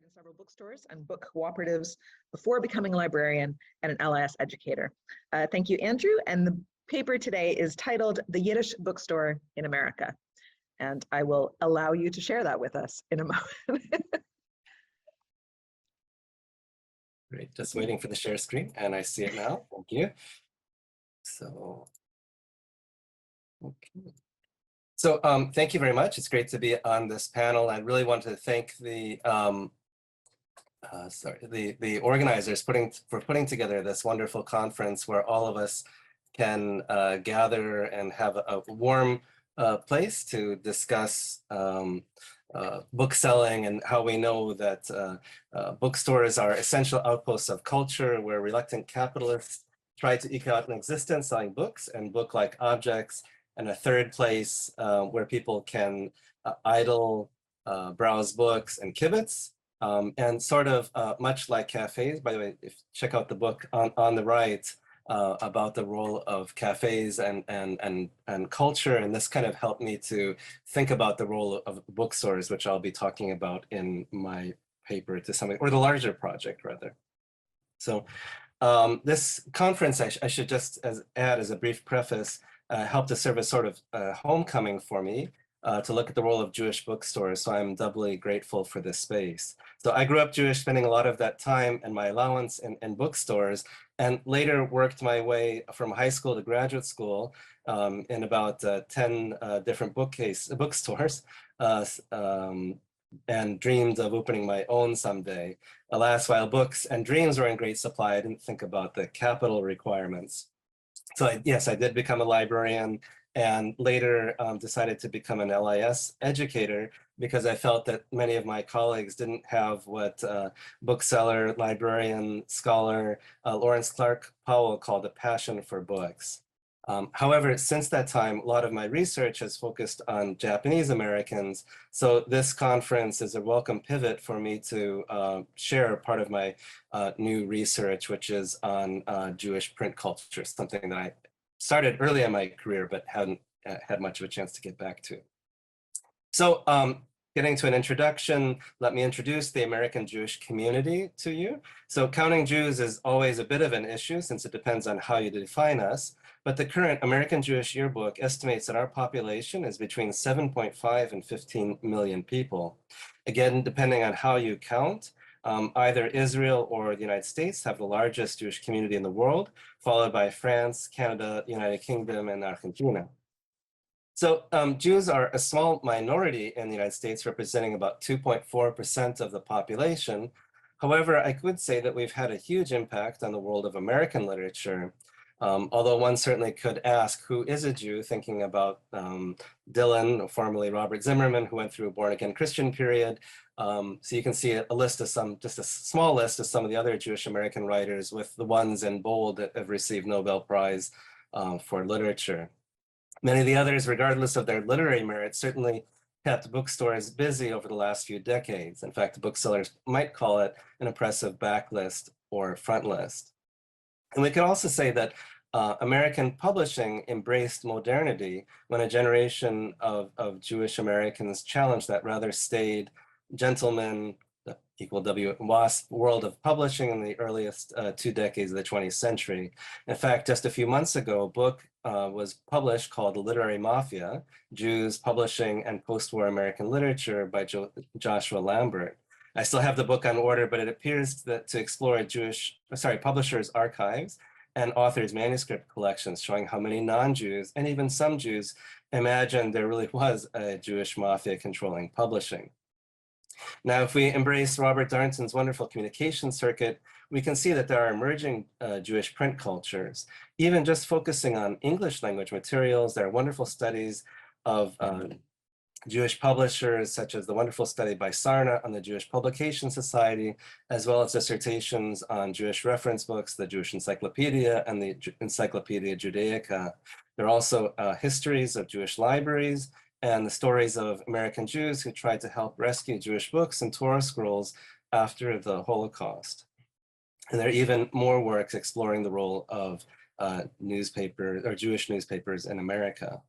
in several bookstores and book cooperatives before becoming a librarian and an LIS educator. Thank you, Andrew. And the paper today is titled The Yiddish Bookstore in America. And I will allow you to share that with us in a moment. Great, just waiting for the share screen, and I see it now. Thank you. So, okay. So thank you very much. It's great to be on this panel. I really want to thank the organizers for putting together this wonderful conference where all of us can gather and have a warm place to discuss bookselling and how we know that bookstores are essential outposts of culture where reluctant capitalists try to eke out an existence selling books and book-like objects, and a third place where people can idle, browse books and kibitz, and sort of much like cafes. By the way, check out the book on the right about the role of cafes and culture, and this kind of helped me to think about the role of bookstores, which I'll be talking about in my paper to some, or the larger project rather. So this conference, I should just add as a brief preface, helped to serve as sort of homecoming for me to look at the role of Jewish bookstores. So I'm doubly grateful for this space. So I grew up Jewish, spending a lot of that time and my allowance in bookstores, and later worked my way from high school to graduate school in about 10 different bookstores, and dreamed of opening my own someday. Alas, while books and dreams were in great supply, I didn't think about the capital requirements. So yes, I did become a librarian, and later decided to become an LIS educator because I felt that many of my colleagues didn't have what bookseller, librarian, scholar Lawrence Clark Powell called a passion for books. However, since that time, a lot of my research has focused on Japanese Americans. So this conference is a welcome pivot for me to share part of my new research, which is on Jewish print culture, something that I started early in my career, but hadn't had much of a chance to get back to. So getting to an introduction, let me introduce the American Jewish community to you. So counting Jews is always a bit of an issue since it depends on how you define us. But the current American Jewish Yearbook estimates that our population is between 7.5 and 15 million people. Again, depending on how you count, either Israel or the United States have the largest Jewish community in the world, followed by France, Canada, United Kingdom, and Argentina. So Jews are a small minority in the United States, representing about 2.4% of the population. However, I could say that we've had a huge impact on the world of American literature. Although one certainly could ask, who is a Jew, thinking about Dylan, formerly Robert Zimmerman, who went through a born-again Christian period. So you can see a list of some, just a small list of some of the other Jewish American writers, with the ones in bold that have received Nobel Prize for literature. Many of the others, regardless of their literary merit, certainly kept bookstores busy over the last few decades. In fact, booksellers might call it an impressive backlist or front list. And we could also say that American publishing embraced modernity when a generation of Jewish Americans challenged that rather staid gentleman, equal WASP world of publishing in the earliest 2 decades of the 20th century. In fact, just a few months ago, a book was published called The Literary Mafia, Jews, Publishing, and Post-War American Literature by Joshua Lambert. I still have the book on order, but it appears that to explore publishers' archives and authors' manuscript collections, showing how many non-Jews and even some Jews imagined there really was a Jewish mafia controlling publishing. Now, if we embrace Robert Darnton's wonderful communication circuit, we can see that there are emerging Jewish print cultures. Even just focusing on English language materials, there are wonderful studies of Jewish publishers, such as the wonderful study by Sarna on the Jewish Publication Society, as well as dissertations on Jewish reference books, the Jewish Encyclopedia and the Encyclopedia Judaica. There are also histories of Jewish libraries and the stories of American Jews who tried to help rescue Jewish books and Torah scrolls after the Holocaust. And there are even more works exploring the role of Jewish newspapers in America.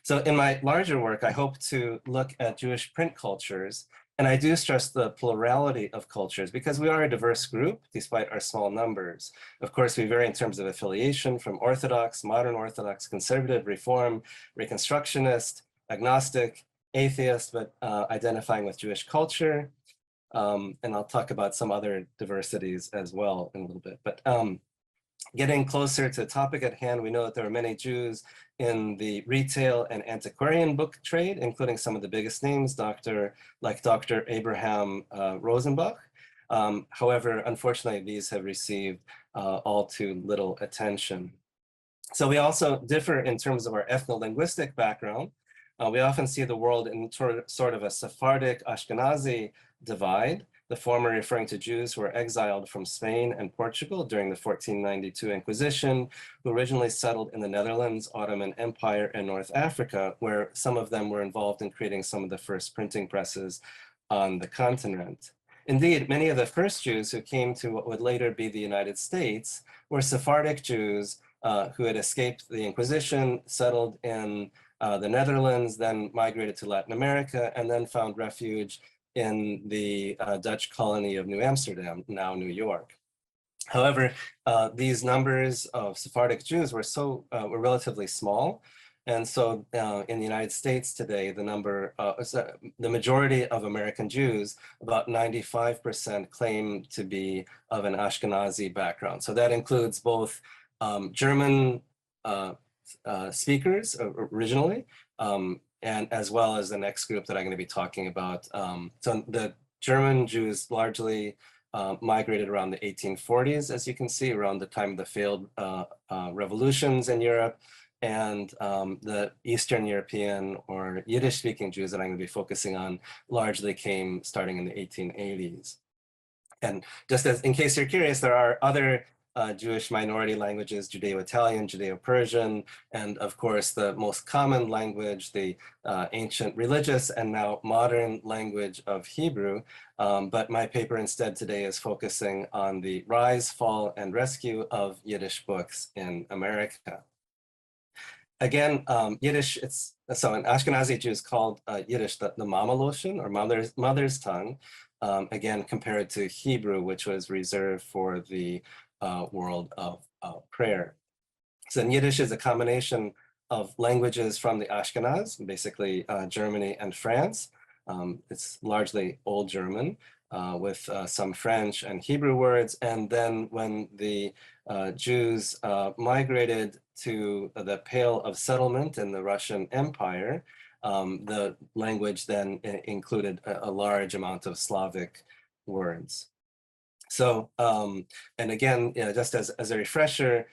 So in my larger work, I hope to look at Jewish print cultures And I do stress the plurality of cultures because we are a diverse group despite our small numbers. Of course, we vary in terms of affiliation from Orthodox, modern Orthodox, conservative, Reform, Reconstructionist, agnostic, atheist, but identifying with Jewish culture. And I'll talk about some other diversities as well in a little bit. But getting closer to the topic at hand, we know that there are many Jews in the retail and antiquarian book trade, including some of the biggest names, like Dr. Abraham Rosenbach. However, unfortunately, these have received all too little attention. So we also differ in terms of our ethno-linguistic background. We often see the world in sort of a Sephardic Ashkenazi divide, the former referring to Jews who were exiled from Spain and Portugal during the 1492 Inquisition, who originally settled in the Netherlands, Ottoman Empire, and North Africa, where some of them were involved in creating some of the first printing presses on the continent. Indeed, many of the first Jews who came to what would later be the United States were Sephardic Jews who had escaped the Inquisition, settled in the Netherlands, then migrated to Latin America, and then found refuge in the Dutch colony of New Amsterdam, now New York. However, these numbers of Sephardic Jews were relatively small. And so in the United States today, the majority of American Jews, about 95% claim to be of an Ashkenazi background. So that includes both German speakers originally, and as well as the next group that I'm going to be talking about. So the German Jews largely migrated around the 1840s, as you can see, around the time of the failed revolutions in Europe. And the Eastern European or Yiddish-speaking Jews that I'm going to be focusing on largely came starting in the 1880s. And just as in case you're curious, there are other Jewish minority languages, Judeo-Italian, Judeo-Persian, and of course the most common language, the ancient religious and now modern language of Hebrew. But my paper instead today is focusing on the rise, fall, and rescue of Yiddish books in America. Again, Yiddish, so an Ashkenazi Jew is called Yiddish the mama loshen, or mother's tongue, again, compared to Hebrew, which was reserved for the world of prayer. So Yiddish is a combination of languages from the Ashkenaz, basically Germany and France. It's largely Old German with some French and Hebrew words. And then when the Jews migrated to the Pale of Settlement in the Russian Empire, the language then included a large amount of Slavic words. So, and again, just as a refresher,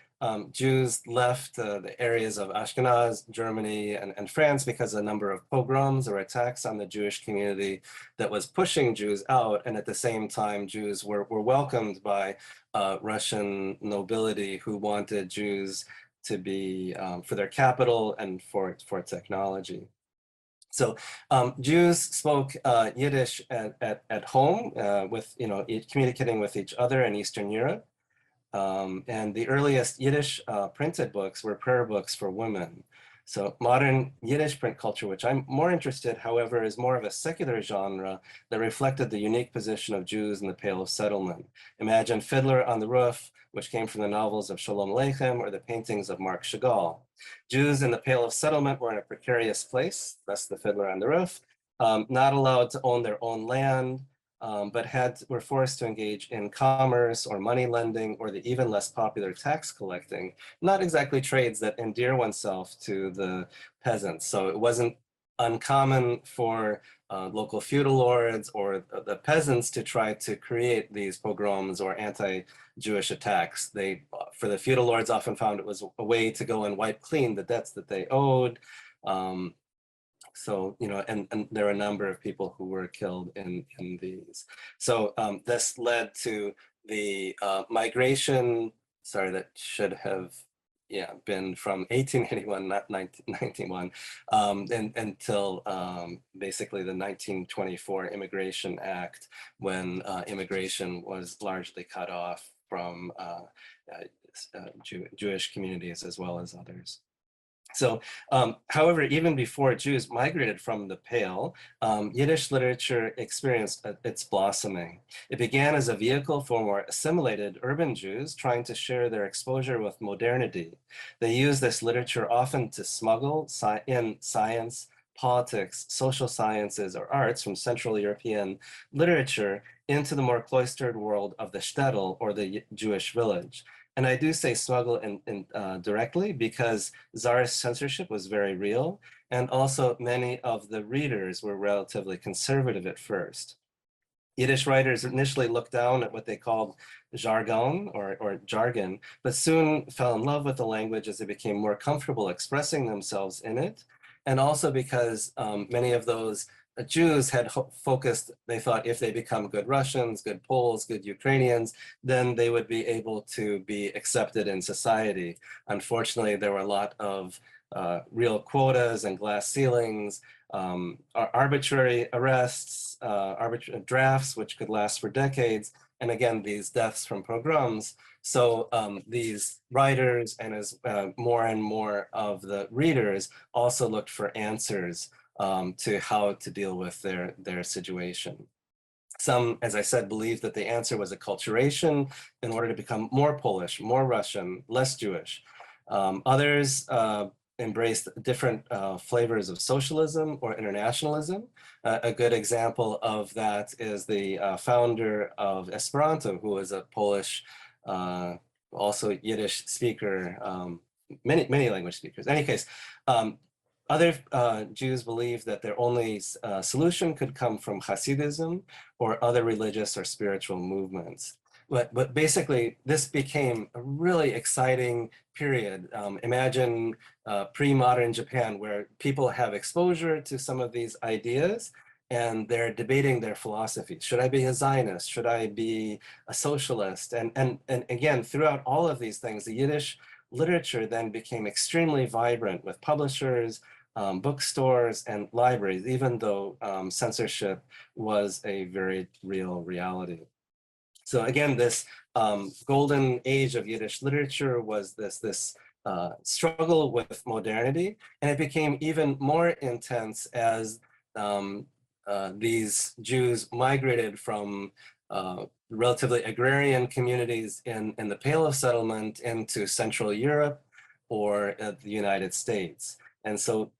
Jews left the areas of Ashkenaz, Germany, and France because of a number of pogroms or attacks on the Jewish community that was pushing Jews out. And at the same time, Jews were welcomed by Russian nobility who wanted Jews to be for their capital and for technology. So Jews spoke Yiddish at home with, communicating with each other in Eastern Europe. And the earliest Yiddish printed books were prayer books for women. So modern Yiddish print culture, which I'm more interested, however, is more of a secular genre that reflected the unique position of Jews in the Pale of Settlement. Imagine Fiddler on the Roof, which came from the novels of Shalom Aleichem or the paintings of Marc Chagall. Jews in the Pale of Settlement were in a precarious place, thus the Fiddler on the Roof, not allowed to own their own land, but were forced to engage in commerce or money lending or the even less popular tax collecting, not exactly trades that endear oneself to the peasants. So it wasn't uncommon for local feudal lords or the peasants to try to create these pogroms or anti-Jewish attacks. For the feudal lords, often found it was a way to go and wipe clean the debts that they owed. So, and there are a number of people who were killed in these. So this led to the migration, sorry, that should have, been from 1881, not 1991, until basically the 1924 Immigration Act, when immigration was largely cut off from Jewish communities as well as others. So, however, even before Jews migrated from the Pale, Yiddish literature experienced its blossoming. It began as a vehicle for more assimilated urban Jews trying to share their exposure with modernity. They used this literature often to smuggle in science, politics, social sciences, or arts from Central European literature into the more cloistered world of the shtetl, or the Jewish village. And I do say smuggle directly because Tsarist censorship was very real, and also many of the readers were relatively conservative at first. Yiddish writers initially looked down at what they called jargon or jargon, but soon fell in love with the language as they became more comfortable expressing themselves in it. And also because many of those Jews had focused, they thought if they become good Russians, good Poles, good Ukrainians, then they would be able to be accepted in society. Unfortunately, there were a lot of real quotas and glass ceilings, arbitrary arrests, arbitrary drafts, which could last for decades, and again, these deaths from pogroms. So these writers and as more and more of the readers also looked for answers to how to deal with their situation. Some, as I said, believed that the answer was acculturation in order to become more Polish, more Russian, less Jewish. Others embraced different flavors of socialism or internationalism. A good example of that is the founder of Esperanto, who was a Polish, also Yiddish speaker, many language speakers. In any case, other Jews believed that their only solution could come from Hasidism or other religious or spiritual movements. But basically, this became a really exciting period. Imagine pre-modern Japan, where people have exposure to some of these ideas and they're debating their philosophy. Should I be a Zionist? Should I be a socialist? And again, throughout all of these things, the Yiddish literature then became extremely vibrant with publishers, bookstores, and libraries, even though censorship was a very real reality. So again, this golden age of Yiddish literature was this struggle with modernity, and it became even more intense as these Jews migrated from relatively agrarian communities in the Pale of Settlement into Central Europe or the United States. And so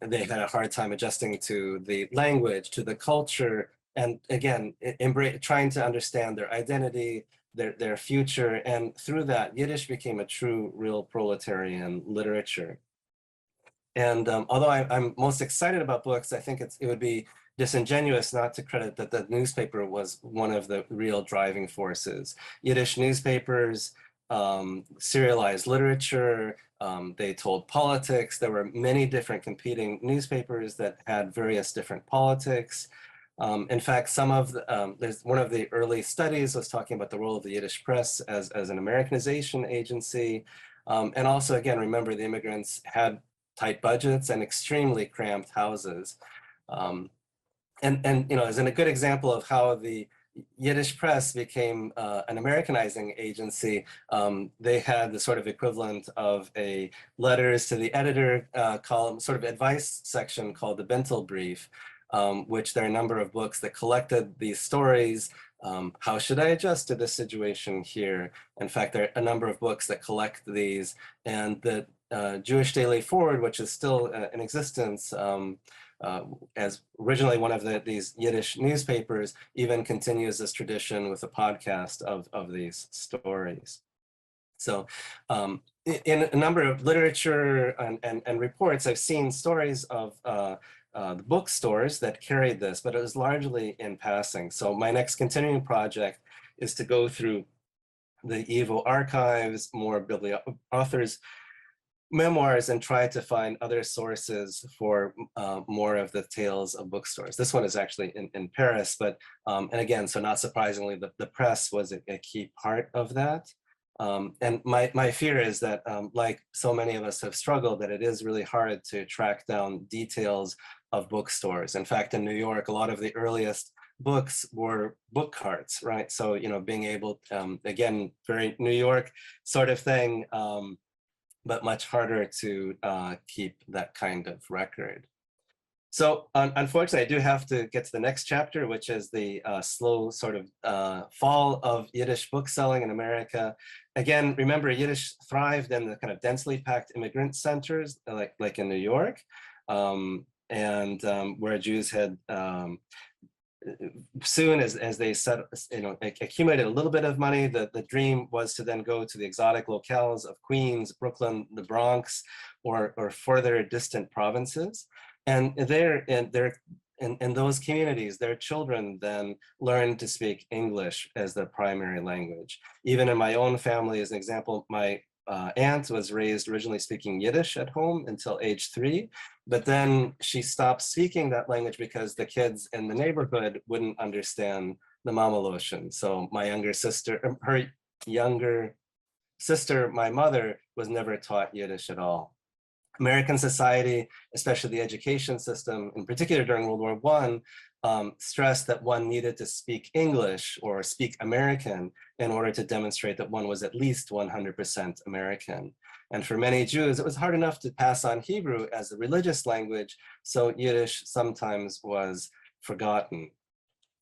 they had a hard time adjusting to the language, to the culture, and again, trying to understand their identity, their future. And through that, Yiddish became a true, real proletarian literature. And although I'm most excited about books, I think it would be disingenuous not to credit that the newspaper was one of the real driving forces. Yiddish newspapers serialized literature, they told politics. There were many different competing newspapers that had various different politics. In fact, some of there's one of the early studies was talking about the role of the Yiddish press as an Americanization agency. And also, again, remember the immigrants had tight budgets and extremely cramped houses. And you know, as in a good example of how the Yiddish press became an Americanizing agency, they had the sort of equivalent of a letters to the editor column, sort of advice section called the Bintel Brief, which there are a number of books that collected these stories. How should I adjust to this situation here? In fact, there are a number of books that collect these, and the Jewish Daily Forward, which is still in existence, as originally one of these Yiddish newspapers, even continues this tradition with a podcast of these stories. So in a number of literature and reports, I've seen stories of the bookstores that carried this, but it was largely in passing. So my next continuing project is to go through the Evo archives, more authors' memoirs, and try to find other sources for more of the tales of bookstores. This one is actually in Paris, but, and again, so not surprisingly, the press was a key part of that. And my fear is that, like so many of us have struggled, that it is really hard to track down details of bookstores. In fact, in New York, a lot of the earliest books were book carts, right? So, you know, being able, again, very New York sort of thing, but much harder to keep that kind of record. So unfortunately, I do have to get to the next chapter, which is the slow sort of fall of Yiddish bookselling in America. Again, remember, Yiddish thrived in the kind of densely packed immigrant centers, like in New York, where Jews had soon as they accumulated a little bit of money, the dream was to then go to the exotic locales of Queens, Brooklyn, the Bronx, or further distant provinces. And in those communities, their children then learned to speak English as their primary language. Even in my own family, as an example, my aunt was raised originally speaking Yiddish at home until age 3, but then she stopped speaking that language because the kids in the neighborhood wouldn't understand the Mamaloshin. So my her younger sister, my mother, was never taught Yiddish at all. American society, especially the education system, in particular during World War I, stressed that one needed to speak English or speak American in order to demonstrate that one was at least 100% American. And for many Jews, it was hard enough to pass on Hebrew as a religious language, so Yiddish sometimes was forgotten.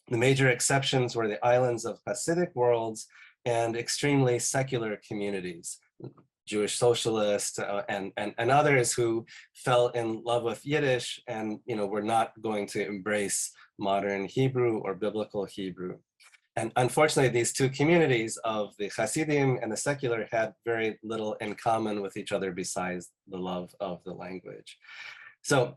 The major exceptions were the islands of Hasidic worlds and extremely secular communities. Jewish socialists and others who fell in love with Yiddish and were not going to embrace modern Hebrew or biblical Hebrew. And unfortunately, these two communities of the Hasidim and the secular had very little in common with each other besides the love of the language. So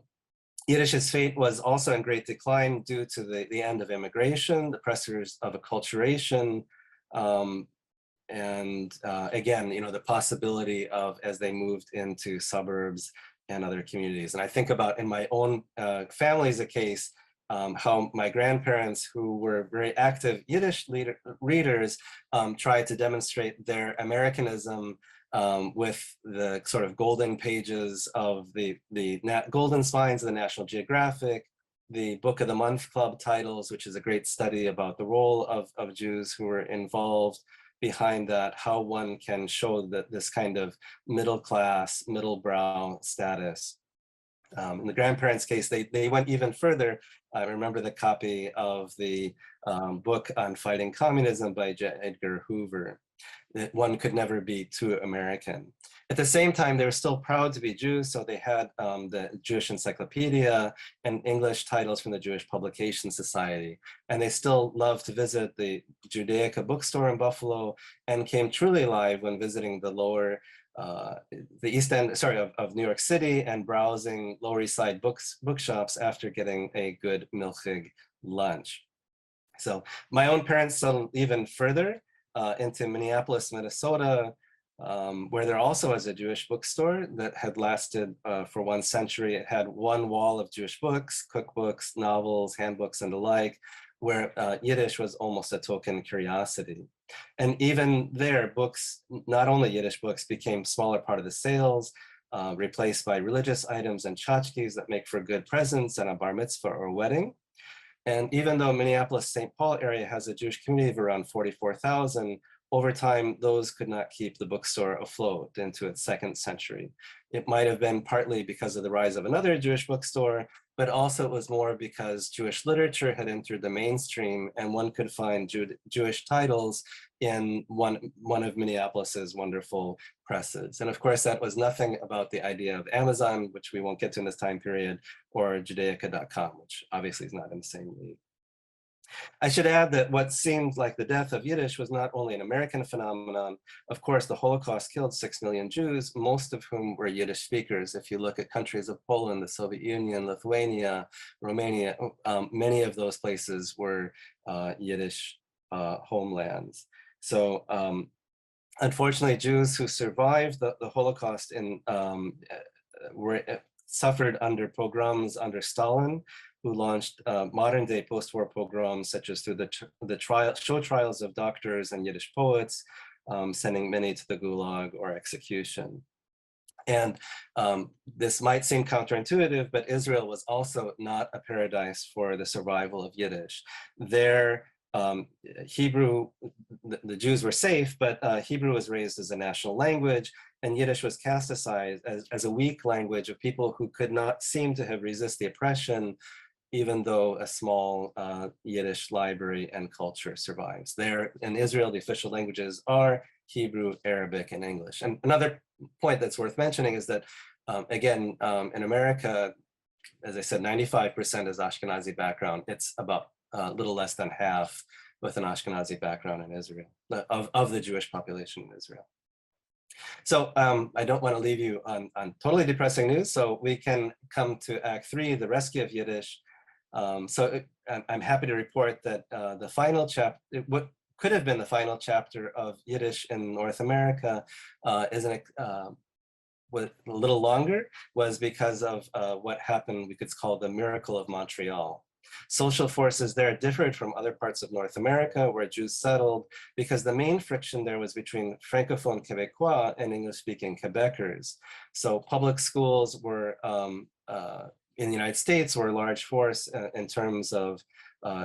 Yiddish's fate was also in great decline due to the end of immigration, the pressures of acculturation, again, the possibility of, as they moved into suburbs and other communities. And I think about in my own family as a case, how my grandparents, who were very active Yiddish readers, tried to demonstrate their Americanism with the sort of golden pages of the golden spines of the National Geographic, the Book of the Month Club titles, which is a great study about the role of Jews who were involved behind that, how one can show that this kind of middle class, middle brow status. In the grandparents' case, they went even further. I remember the copy of the book on fighting communism by J. Edgar Hoover, that one could never be too American. At the same time, they were still proud to be Jews, so they had the Jewish Encyclopedia and English titles from the Jewish Publication Society. And they still loved to visit the Judaica bookstore in Buffalo and came truly alive when visiting the the East End, of New York City and browsing Lower East Side bookshops after getting a good milchig lunch. So my own parents settled even further into Minneapolis, Minnesota, where there also was a Jewish bookstore that had lasted for 1 century. It had one wall of Jewish books, cookbooks, novels, handbooks, and the like, where Yiddish was almost a token curiosity. And even there, books, not only Yiddish books, became a smaller part of the sales, replaced by religious items and tchotchkes that make for good presents at a bar mitzvah or a wedding. And even though Minneapolis-St. Paul area has a Jewish community of around 44,000, over time, those could not keep the bookstore afloat into its 2nd century. It might have been partly because of the rise of another Jewish bookstore, but also it was more because Jewish literature had entered the mainstream and one could find Jewish titles in one of Minneapolis's wonderful presses. And of course, that was nothing about the idea of Amazon, which we won't get to in this time period, or Judaica.com, which obviously is not in the same league. I should add that what seemed like the death of Yiddish was not only an American phenomenon. Of course, the Holocaust killed 6 million Jews, most of whom were Yiddish speakers. If you look at countries of Poland, the Soviet Union, Lithuania, Romania, many of those places were Yiddish homelands. So unfortunately, Jews who survived the Holocaust suffered under pogroms under Stalin, who launched modern-day post-war pogroms, such as through the show trials of doctors and Yiddish poets, sending many to the Gulag or execution. And this might seem counterintuitive, but Israel was also not a paradise for the survival of Yiddish. Their Hebrew, the Jews were safe, but Hebrew was raised as a national language, and Yiddish was cast aside as a weak language of people who could not seem to have resisted the oppression, even though a small Yiddish library and culture survives. There in Israel, the official languages are Hebrew, Arabic, and English. And another point that's worth mentioning is that, again, in America, as I said, 95% is Ashkenazi background. It's about a little less than half with an Ashkenazi background in Israel, of the Jewish population in Israel. So I don't want to leave you on totally depressing news, so we can come to Act 3, the rescue of Yiddish. I'm happy to report that the final chapter, what could have been the final chapter of Yiddish in North America, was a little longer, was because of what happened, we could call the miracle of Montreal. Social forces there differed from other parts of North America where Jews settled, because the main friction there was between Francophone Quebecois and English-speaking Quebecers. So public schools were, in the United States, were a large force in terms of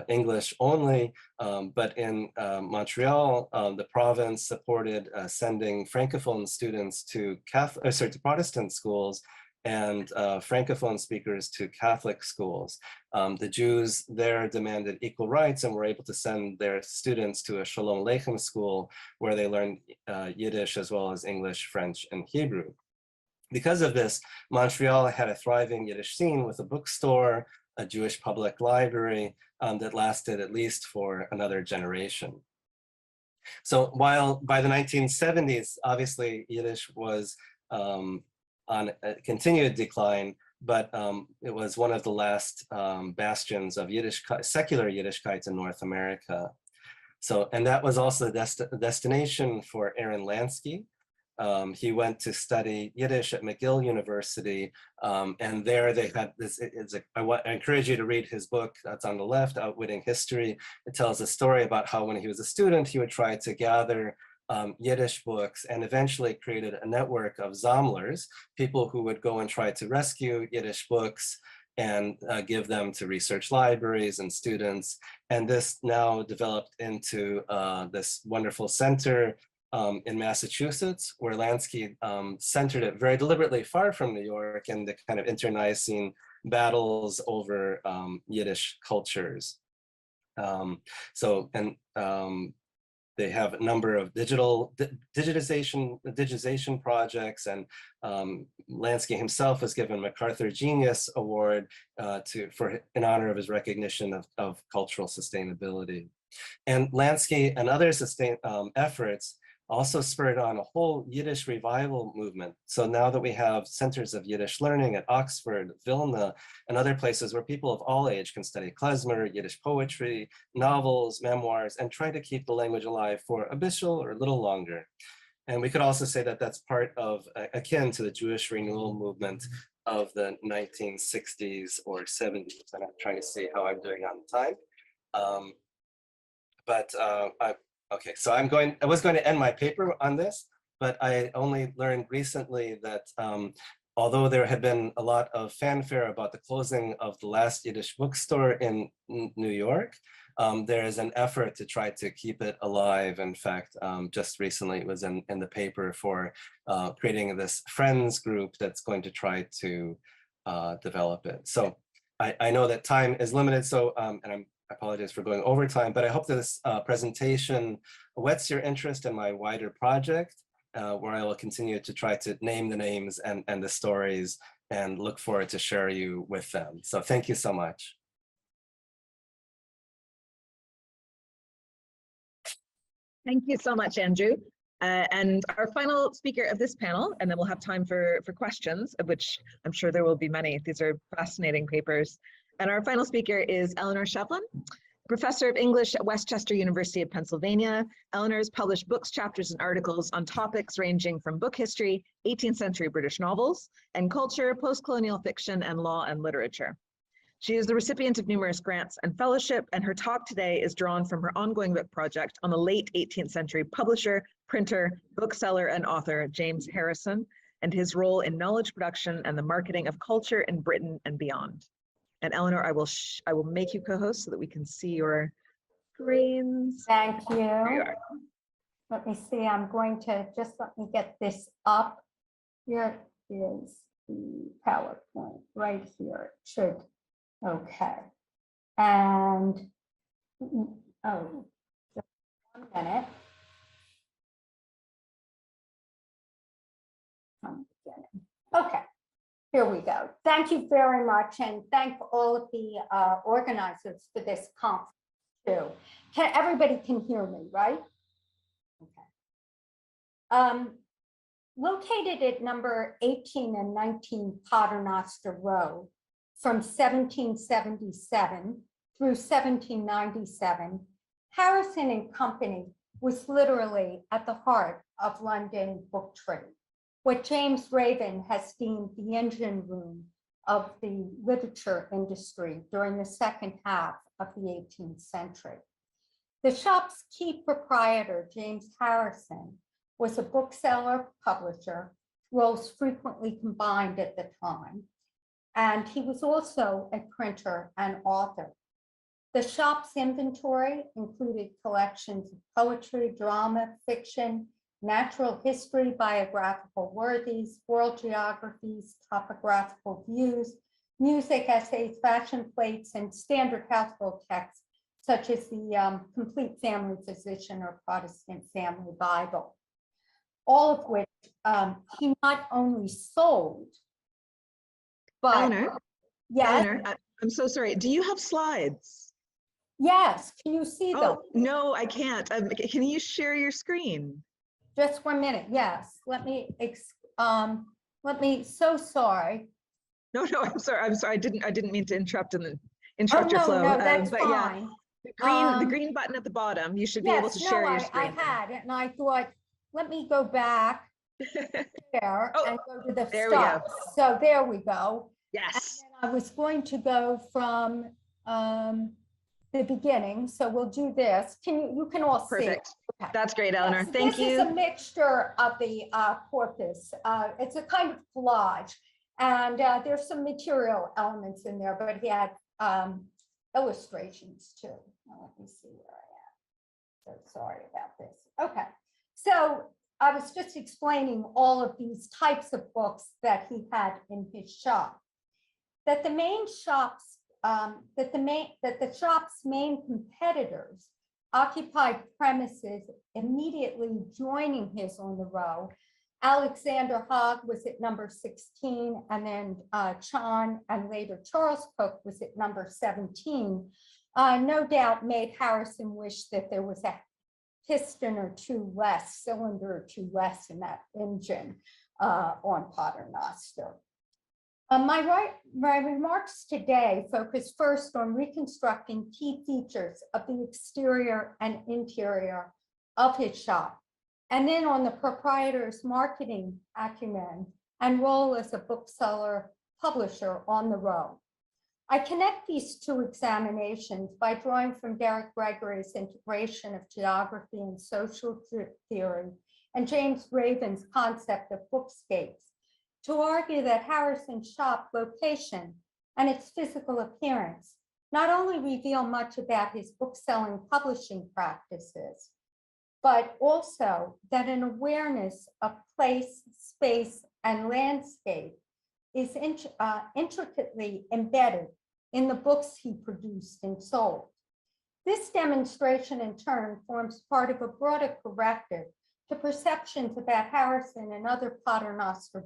English only, but in Montreal, the province supported sending Francophone students to Protestant schools and Francophone speakers to Catholic schools. The Jews there demanded equal rights and were able to send their students to a Shalom Aleichem school where they learned Yiddish as well as English, French, and Hebrew. Because of this, Montreal had a thriving Yiddish scene with a bookstore, a Jewish public library that lasted at least for another generation. So while by the 1970s, obviously Yiddish was on a continued decline, but it was one of the last bastions of secular Yiddishkeit in North America. So, and that was also the destination for Aaron Lansky. He went to study Yiddish at McGill University, and there they had this, I encourage you to read his book that's on the left, Outwitting History. It tells a story about how when he was a student, he would try to gather Yiddish books and eventually created a network of Sammlers, people who would go and try to rescue Yiddish books and give them to research libraries and students. And this now developed into this wonderful center in Massachusetts, where Lansky centered it very deliberately far from New York and the kind of internecine battles over Yiddish cultures. They have a number of digitization projects, and Lansky himself was given MacArthur Genius Award in honor of his recognition of cultural sustainability. And Lansky and other efforts also spurred on a whole Yiddish revival movement. So now that we have centers of Yiddish learning at Oxford, Vilna, and other places where people of all age can study klezmer, Yiddish poetry, novels, memoirs, and try to keep the language alive for a bishul or a little longer. And we could also say that that's part of, akin to the Jewish renewal movement of the 1960s or 70s. And I'm trying to see how I'm doing on time. Okay, so I was going to end my paper on this, but I only learned recently that although there had been a lot of fanfare about the closing of the last Yiddish bookstore in New York, there is an effort to try to keep it alive. In fact, just recently it was in the paper for creating this friends group that's going to try to develop it. So I know that time is limited, so I apologize for going over time, but I hope this presentation whets your interest in my wider project, where I will continue to try to name the names and the stories and look forward to share you with them. So thank you so much. Thank you so much, Andrew. And our final speaker of this panel, and then we'll have time for questions, of which I'm sure there will be many. These are fascinating papers. And our final speaker is Eleanor Shevlin, professor of English at Westchester University of Pennsylvania. Eleanor has published books, chapters, and articles on topics ranging from book history, 18th century British novels, and culture, post-colonial fiction, and law and literature. She is the recipient of numerous grants and fellowship, and her talk today is drawn from her ongoing book project on the late 18th century publisher, printer, bookseller, and author James Harrison, and his role in knowledge production and the marketing of culture in Britain and beyond. And Eleanor, I will make you co-host so that we can see your screens. Thank you. There you are. Let me see, I'm going to just let me get this up Here is the PowerPoint right here. It should, okay. And, oh, just 1 minute. Okay, here we go. Thank you very much, and thank all of the organizers for this conference too. Everybody can hear me, right? Okay. Located at number 18 and 19 Paternoster Road from 1777 through 1797, Harrison and Company was literally at the heart of London book trade, what James Raven has deemed the engine room of the literature industry during the second half of the 18th century. The shop's key proprietor, James Harrison, was a bookseller, publisher, roles frequently combined at the time, and he was also a printer and author. The shop's inventory included collections of poetry, drama, fiction, natural history, biographical worthies, world geographies, topographical views, music, essays, fashion plates, and standard household texts, such as the Complete Family Physician or Protestant Family Bible. All of which he not only sold, but Eleanor, yes, Eleanor, I'm so sorry. Do you have slides? yes, can you see them? Oh, no, I can't. Can you share your screen? Just 1 minute, yes. Let me, so sorry. No, I'm sorry. I'm sorry. I didn't mean to interrupt Oh, interrupt your flow. no, that's but fine. yeah, the green button at the bottom, you should be able to share your screen. I had it, and I thought, let me go back there Oh, and go to the there we go. start. So there we go. Yes. And I was going to go from the beginning, so we'll do this. You can all see it. Perfect. Okay. That's great, Eleanor. Yes, Thank you. This is a mixture of the corpus. It's a kind of collage, and there's some material elements in there, but he had illustrations too. Now, let me see where I am. So sorry about this. Okay, so I was just explaining all of these types of books that he had in his shop. That the shop's main competitors occupied premises immediately joining his on the row. Alexander Haag was at number 16, and then Chon and later Charles Cook was at number 17. No doubt made Harrison wish that there was a piston or two less, cylinder or two less in that engine on Paternoster. My remarks today focus first on reconstructing key features of the exterior and interior of his shop, and then on the proprietor's marketing acumen and role as a bookseller publisher on the row. I connect these two examinations by drawing from Derek Gregory's integration of geography and social theory and James Raven's concept of bookscapes to argue that Harrison's shop location and its physical appearance not only reveal much about his bookselling publishing practices, but also that an awareness of place, space, and landscape is intricately embedded in the books he produced and sold. This demonstration, in turn, forms part of a broader corrective to perceptions about Harrison and other Paternoster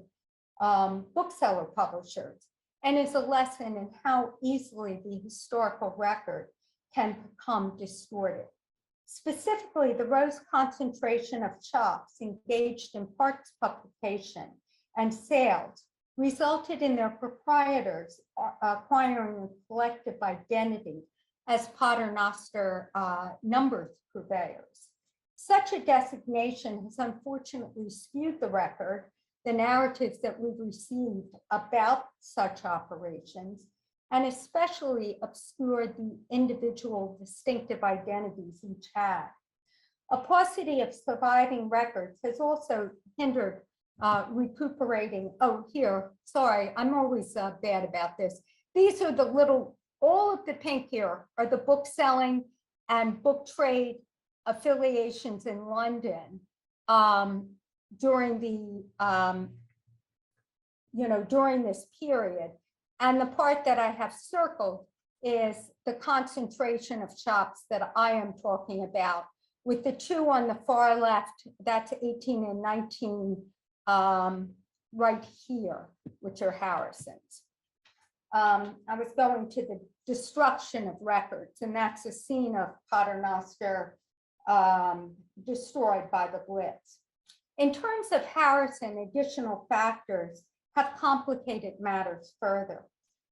bookseller publishers, and is a lesson in how easily the historical record can become distorted. Specifically, the Rose concentration of shops engaged in parts publication and sales resulted in their proprietors acquiring a collective identity as Paternoster numbers purveyors. Such a designation has unfortunately skewed the record, the narratives that we've received about such operations, and especially obscured the individual distinctive identities each had. A paucity of surviving records has also hindered recuperating. Oh, here, sorry, I'm always bad about this. These are the little, all of the pink here are the bookselling and book trade affiliations in London during the during this period. And the part that I have circled is the concentration of shops that I am talking about, with the two on the far left, that's 18 and 19 right here, which are Harrison's. I was going to the destruction of records, and that's a scene of Paternoster destroyed by the Blitz. In terms of Harrison, additional factors have complicated matters further.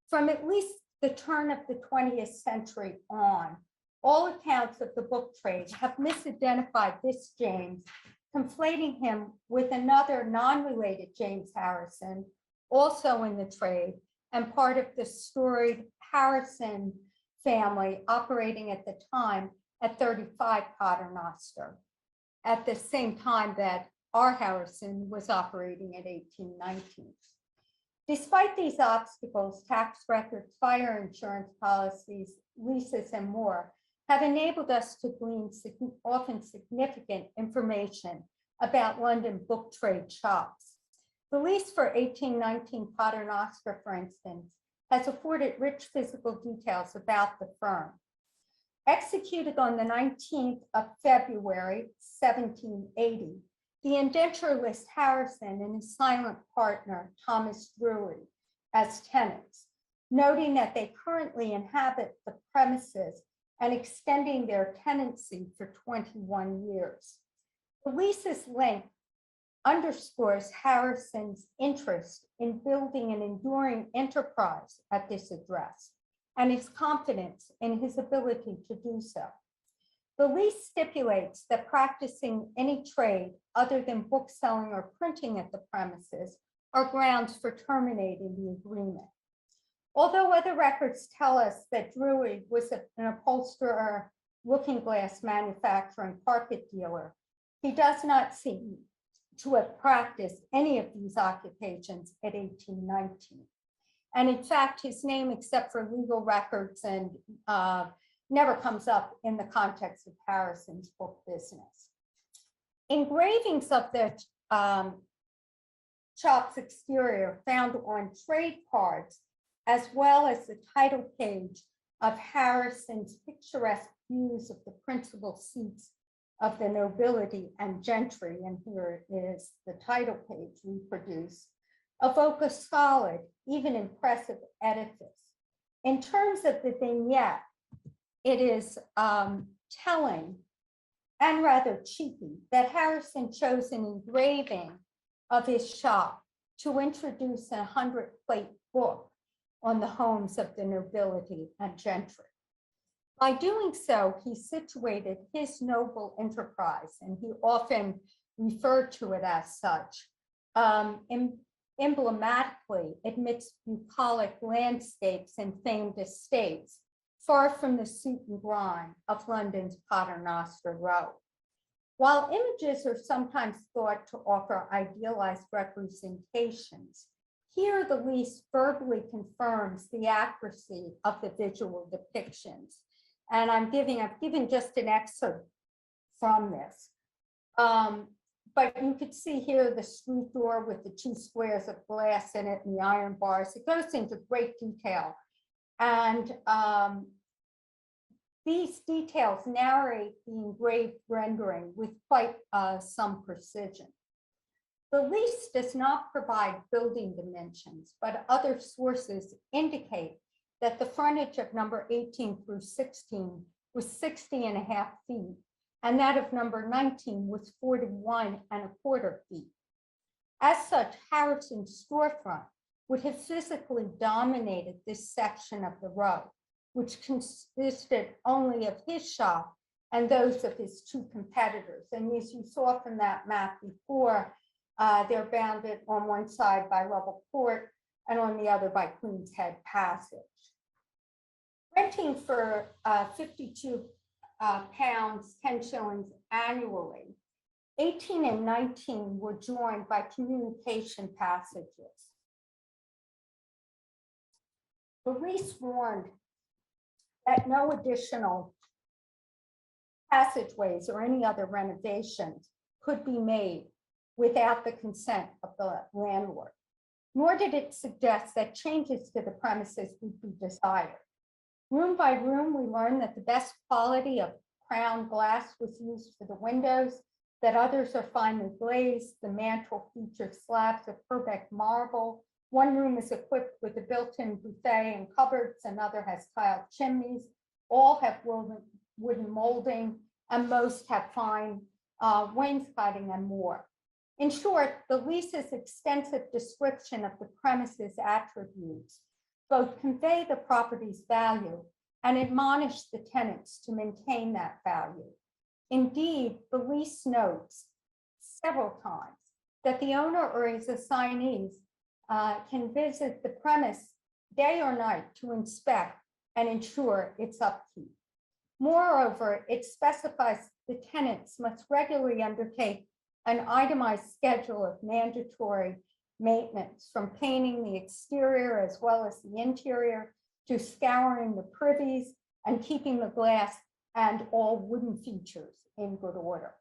From at least the turn of the 20th century on, all accounts of the book trade have misidentified this James, conflating him with another non-related James Harrison, also in the trade, and part of the storied Harrison family operating at the time at 35 Paternoster, at the same time that R. Harrison was operating at 1819. Despite these obstacles, tax records, fire insurance policies, leases, and more have enabled us to glean often significant information about London book trade shops. The lease for 1819 Paternoster, for instance, has afforded rich physical details about the firm. Executed on the 19th of February, 1780, the indenture lists Harrison and his silent partner, Thomas Drury, as tenants, noting that they currently inhabit the premises and extending their tenancy for 21 years. The lease's length underscores Harrison's interest in building an enduring enterprise at this address and his confidence in his ability to do so. The lease stipulates that practicing any trade other than bookselling or printing at the premises are grounds for terminating the agreement. Although other records tell us that Drury was an upholsterer, looking glass manufacturer, and carpet dealer, he does not seem to have practiced any of these occupations at 1819. And in fact, his name, except for legal records, and never comes up in the context of Harrison's book business. Engravings of the shop's exterior found on trade cards, as well as the title page of Harrison's picturesque views of the principal seats of the nobility and gentry, and here is the title page reproduced, evoke a solid, even impressive edifice. In terms of the vignette, it is telling and rather cheeky that Harrison chose an engraving of his shop to introduce a 100-plate book on the homes of the nobility and gentry. By doing so, he situated his noble enterprise, and he often referred to it as such, emblematically amidst bucolic landscapes and famed estates, far from the soot and grime of London's Paternoster Row. While images are sometimes thought to offer idealized representations, here the lease verbally confirms the accuracy of the visual depictions. And I've given just an excerpt from this. But you could see here the street door with the 2 squares of glass in it and the iron bars. It goes into great detail. And these details narrate the engraved rendering with quite some precision. The lease does not provide building dimensions, but other sources indicate that the frontage of number 18 through 16 was 60.5 feet, and that of number 19 was 41.25 feet. As such, Harrison's storefront would have physically dominated this section of the row, which consisted only of his shop and those of his 2 competitors. And as you saw from that map before, they're bounded on one side by Lovel Court and on the other by Queen's Head Passage. Renting for 52 pounds, 10 shillings annually, 18 and 19 were joined by communication passages. The lease warned that no additional passageways or any other renovations could be made without the consent of the landlord. nor did it suggest that changes to the premises would be desired. Room by room, we learned that the best quality of crown glass was used for the windows, that others are finely glazed. The mantle features slabs of Purbeck marble. One room is equipped with a built-in buffet and cupboards. Another has tiled chimneys. All have wooden molding, and most have fine wainscoting and more. In short, the lease's extensive description of the premises attributes both convey the property's value and admonish the tenants to maintain that value. Indeed, the lease notes several times that the owner or his assignees can visit the premise day or night to inspect and ensure its upkeep. Moreover, it specifies the tenants must regularly undertake an itemized schedule of mandatory maintenance, from painting the exterior as well as the interior to scouring the privies and keeping the glass and all wooden features in good order.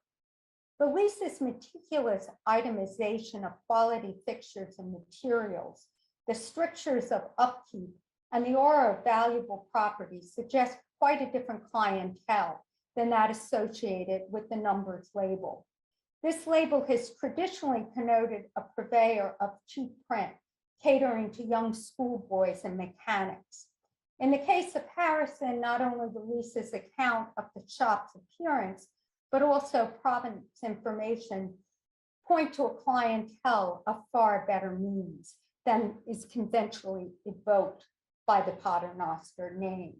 The lease's meticulous itemization of quality fixtures and materials, the strictures of upkeep, and the aura of valuable property suggest quite a different clientele than that associated with the numbers label. This label has traditionally connoted a purveyor of cheap print, catering to young schoolboys and mechanics. In the case of Harrison, not only the lease's account of the shop's appearance, but also provenance information point to a clientele of far better means than is conventionally evoked by the Paternoster name.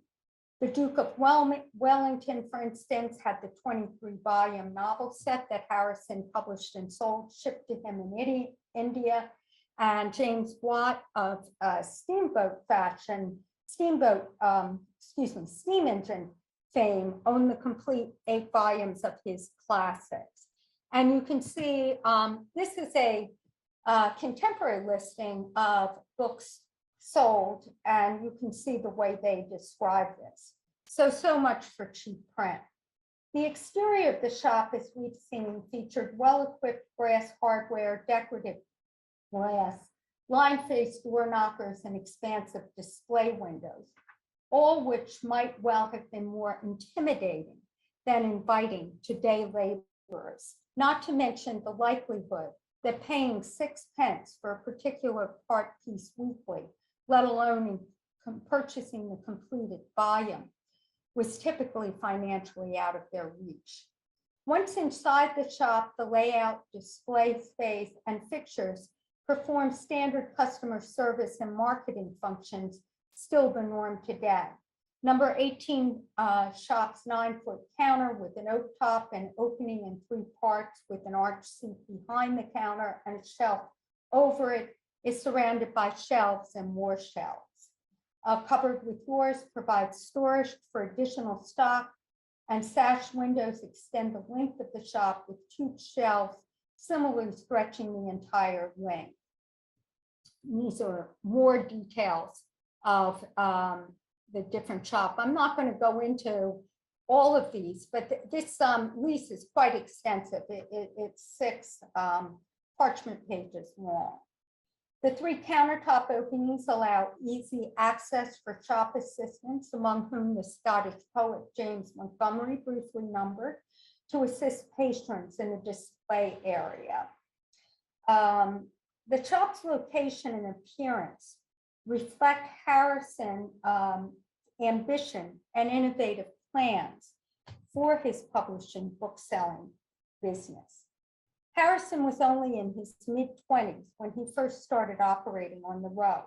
The Duke of Wellington, for instance, had the 23-volume novel set that Harrison published and sold, shipped to him in India. And James Watt of steam engine fame owned the complete 8 volumes of his classics. And you can see this is a contemporary listing of books sold, and you can see the way they describe this. So much for cheap print. The exterior of the shop, as we've seen, featured well-equipped brass hardware, decorative glass, line-faced door knockers, and expansive display windows, all which might well have been more intimidating than inviting to day laborers, not to mention the likelihood that paying 6 pence for a particular part piece weekly, let alone in purchasing the completed volume, was typically financially out of their reach. Once inside the shop, the layout, display space, and fixtures perform standard customer service and marketing functions, still the norm today. Number 18 shop's 9-foot counter with an oak top and opening in 3 parts with an arched seat behind the counter and a shelf over it is surrounded by shelves and more shelves. A cupboard with doors provides storage for additional stock, and sash windows extend the length of the shop with 2 shelves, similarly stretching the entire length. These are more details of the different shop. I'm not going to go into all of these, but this lease is quite extensive. It's 6 parchment pages long. The 3 countertop openings allow easy access for shop assistants, among whom the Scottish poet James Montgomery briefly numbered, to assist patrons in the display area. The shop's location and appearance reflect Harrison's ambition and innovative plans for his publishing bookselling business. Harrison was only in his mid-20s when he first started operating on the row,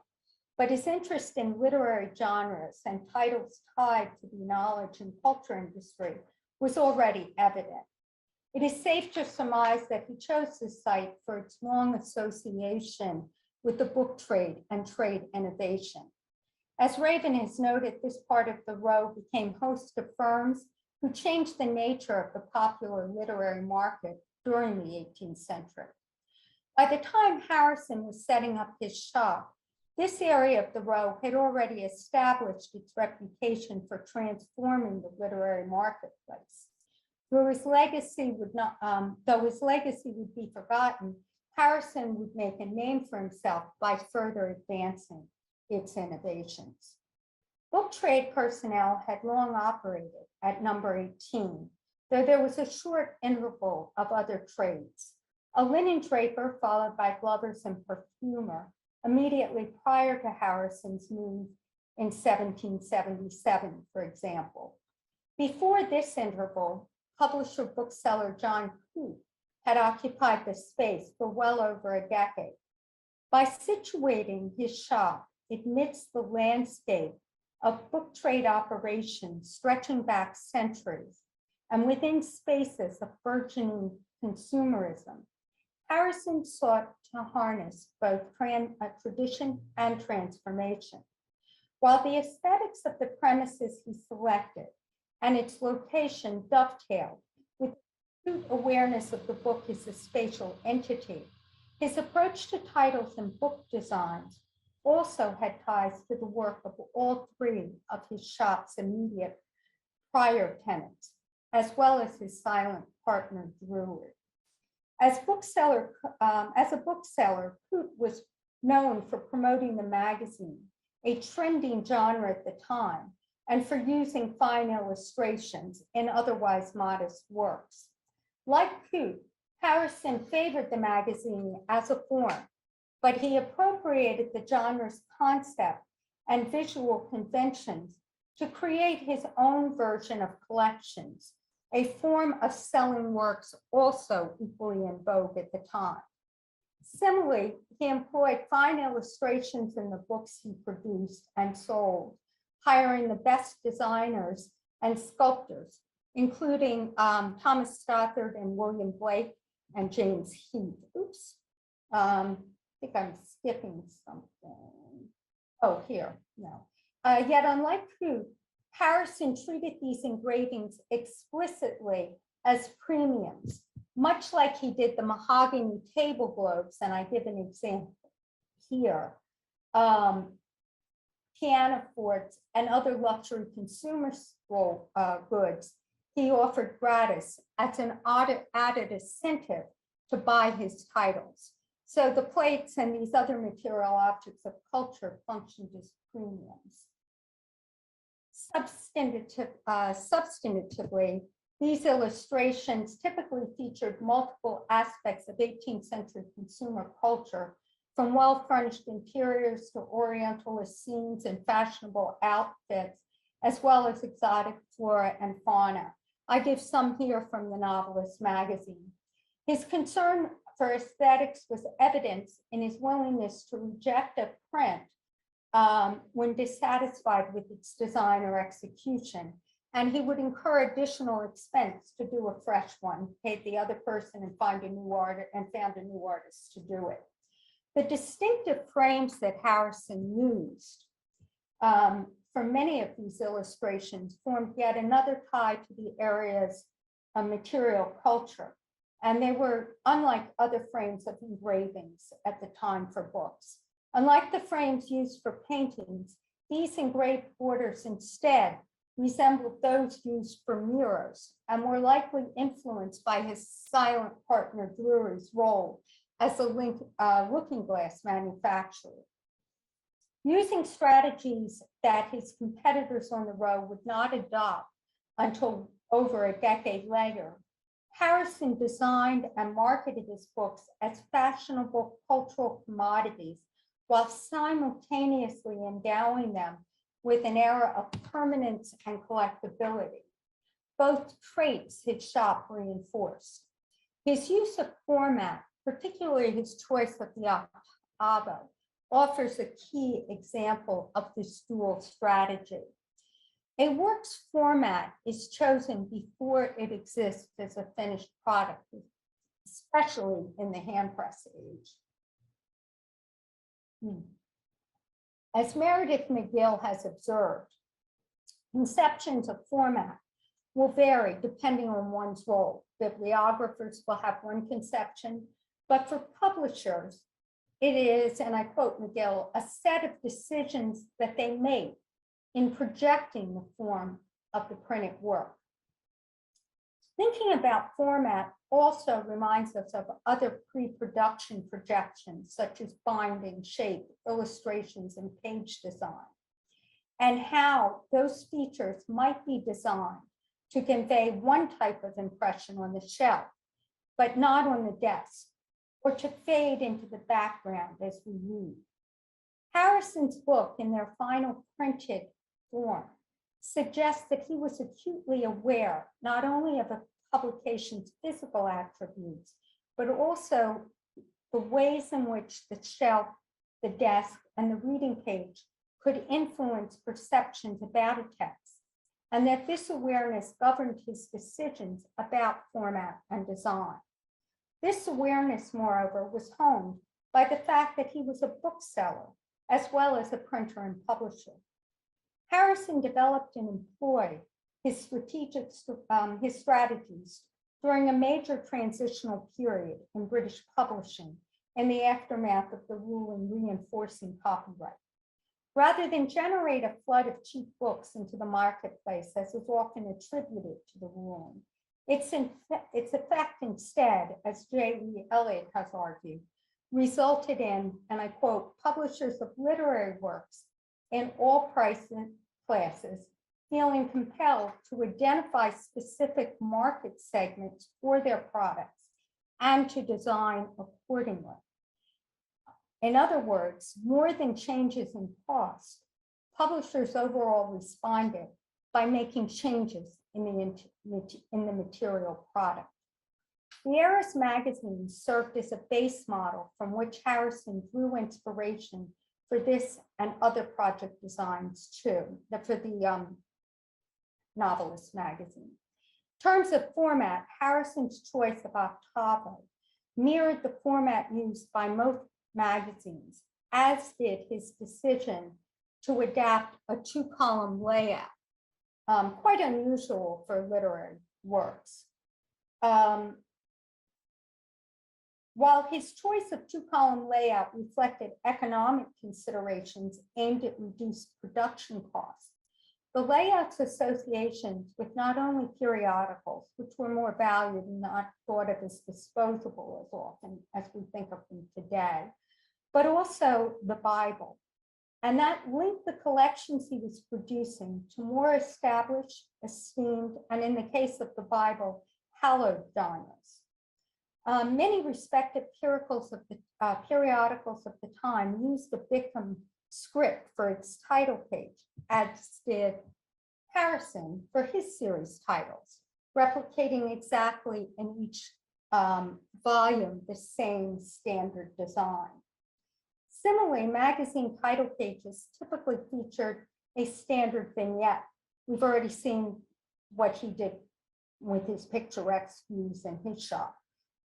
but his interest in literary genres and titles tied to the knowledge and culture industry was already evident. It is safe to surmise that he chose this site for its long association with the book trade and trade innovation. As Raven has noted, this part of the row became host to firms who changed the nature of the popular literary market during the 18th century. By the time Harrison was setting up his shop, this area of the row had already established its reputation for transforming the literary marketplace. Though his legacy would be forgotten, Harrison would make a name for himself by further advancing its innovations. Book trade personnel had long operated at number 18, though there was a short interval of other trades. A linen draper, followed by glovers and perfumer, immediately prior to Harrison's move in 1777, for example. Before this interval, publisher bookseller John Coote had occupied the space for well over a decade. By situating his shop amidst the landscape of book trade operations stretching back centuries and within spaces of burgeoning consumerism, Harrison sought to harness both tradition and transformation. While the aesthetics of the premises he selected and its location dovetailed with acute awareness of the book as a spatial entity, his approach to titles and book designs also had ties to the work of all three of his shop's immediate prior tenants, as well as his silent partner, Drury. As a bookseller, Coote was known for promoting the magazine, a trending genre at the time, and for using fine illustrations in otherwise modest works. Like Coote, Harrison favored the magazine as a form, but he appropriated the genre's concept and visual conventions to create his own version of collections, a form of selling works also equally in vogue at the time. Similarly, he employed fine illustrations in the books he produced and sold, hiring the best designers and sculptors, including Thomas Stothard and William Blake and James Heath. Oops, I think I'm skipping something. Oh, here, no. Yet unlike Coote, Harrison treated these engravings explicitly as premiums, much like he did the mahogany table globes, and I give an example here. Pianofortes and other luxury consumer goods he offered gratis as an added incentive to buy his titles. So the plates and these other material objects of culture functioned as premiums. Substantively, these illustrations typically featured multiple aspects of 18th century consumer culture, from well-furnished interiors to Orientalist scenes and fashionable outfits, as well as exotic flora and fauna. I give some here from the Novelist magazine. His concern for aesthetics was evidenced in his willingness to reject a print when dissatisfied with its design or execution, and he would incur additional expense to do a fresh one, paid the other person and found a new artist to do it. The distinctive frames that Harrison used for many of these illustrations formed yet another tie to the area's material culture. And they were unlike other frames of engravings at the time for books. Unlike the frames used for paintings, these engraved borders instead resembled those used for mirrors and were likely influenced by his silent partner Drury's role as a looking glass manufacturer. Using strategies that his competitors on the row would not adopt until over a decade later, Harrison designed and marketed his books as fashionable cultural commodities while simultaneously endowing them with an air of permanence and collectability. Both traits his shop reinforced. His use of format, particularly his choice of the octavo, offers a key example of this dual strategy. A work's format is chosen before it exists as a finished product, especially in the hand press age. As Meredith McGill has observed, conceptions of format will vary depending on one's role. Bibliographers will have one conception, but for publishers, it is, and I quote McGill, a set of decisions that they make in projecting the form of the printed work. Thinking about format also reminds us of other pre-production projections, such as binding, shape, illustrations, and page design, and how those features might be designed to convey one type of impression on the shelf, but not on the desk, or to fade into the background as we read. Harrison's book, in their final printed form, suggests that he was acutely aware not only of a publication's physical attributes, but also the ways in which the shelf, the desk, and the reading page could influence perceptions about a text, and that this awareness governed his decisions about format and design. This awareness, moreover, was honed by the fact that he was a bookseller as well as a printer and publisher. Harrison developed and employed his strategies during a major transitional period in British publishing in the aftermath of the ruling reinforcing copyright. Rather than generate a flood of cheap books into the marketplace, as is often attributed to the ruling, its effect instead, as J.E. Eliot has argued, resulted in, and I quote, publishers of literary works in all price classes feeling compelled to identify specific market segments for their products and to design accordingly. In other words, more than changes in cost, publishers overall responded by making changes in the material product. The Eras magazine served as a base model from which Harrison drew inspiration for this and other project designs too, for the Novelist magazine. In terms of format, Harrison's choice of octavo mirrored the format used by most magazines, as did his decision to adapt a two-column layout, quite unusual for literary works. While his choice of two-column layout reflected economic considerations aimed at reduced production costs, the layout's associations with not only periodicals, which were more valued and not thought of as disposable as often as we think of them today, but also the Bible. And that linked the collections he was producing to more established, esteemed, and in the case of the Bible, hallowed genres. Many respected periodicals of the time used the Bickham script for its title page, as did Harrison for his series titles, replicating exactly in each volume the same standard design. Similarly, magazine title pages typically featured a standard vignette. We've already seen what he did with his picturesque views in his shop.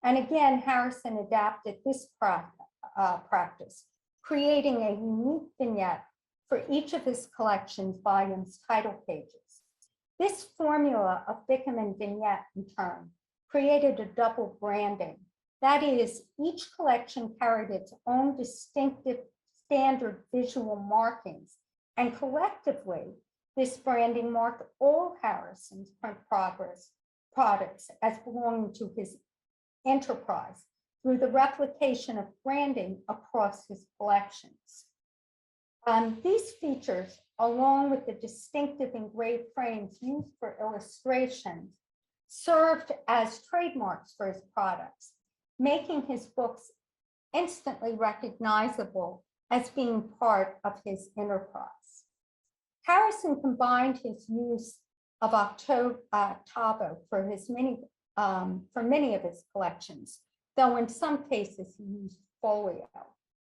And again, Harrison adapted this practice, creating a unique vignette for each of his collection's volumes' title pages. This formula of Bickham and vignette, in turn, created a double branding. That is, each collection carried its own distinctive standard visual markings, and collectively, this branding marked all Harrison's print products as belonging to his enterprise through the replication of branding across his collections. These features, along with the distinctive engraved frames used for illustrations, served as trademarks for his products, making his books instantly recognizable as being part of his enterprise. Harrison combined his use of octavo for many of his collections, though in some cases he used folio,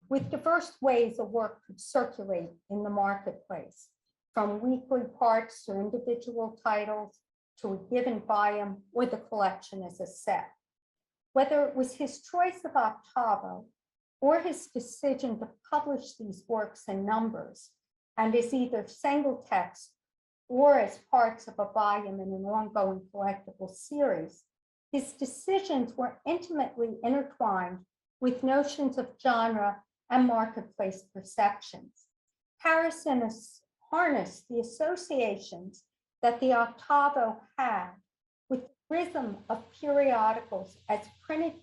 with diverse ways a work could circulate in the marketplace, from weekly parts to individual titles to a given volume or the collection as a set. Whether it was his choice of octavo or his decision to publish these works in numbers and as either single text or as parts of a volume in an ongoing collectible series, his decisions were intimately intertwined with notions of genre and marketplace perceptions. Harrison harnessed the associations that the octavo had with prism of periodicals as printed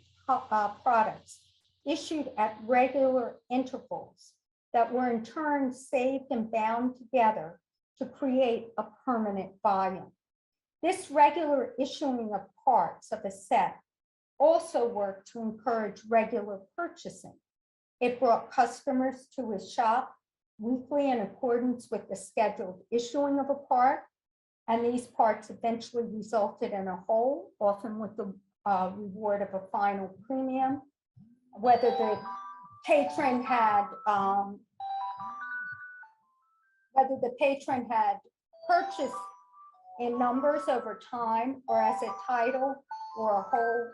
products issued at regular intervals that were in turn saved and bound together to create a permanent volume. This regular issuing of parts of a set also worked to encourage regular purchasing. It brought customers to his shop weekly in accordance with the scheduled issuing of a part, and these parts eventually resulted in a whole, often with the reward of a final premium. Whether the patron had purchased in numbers over time or as a title or a whole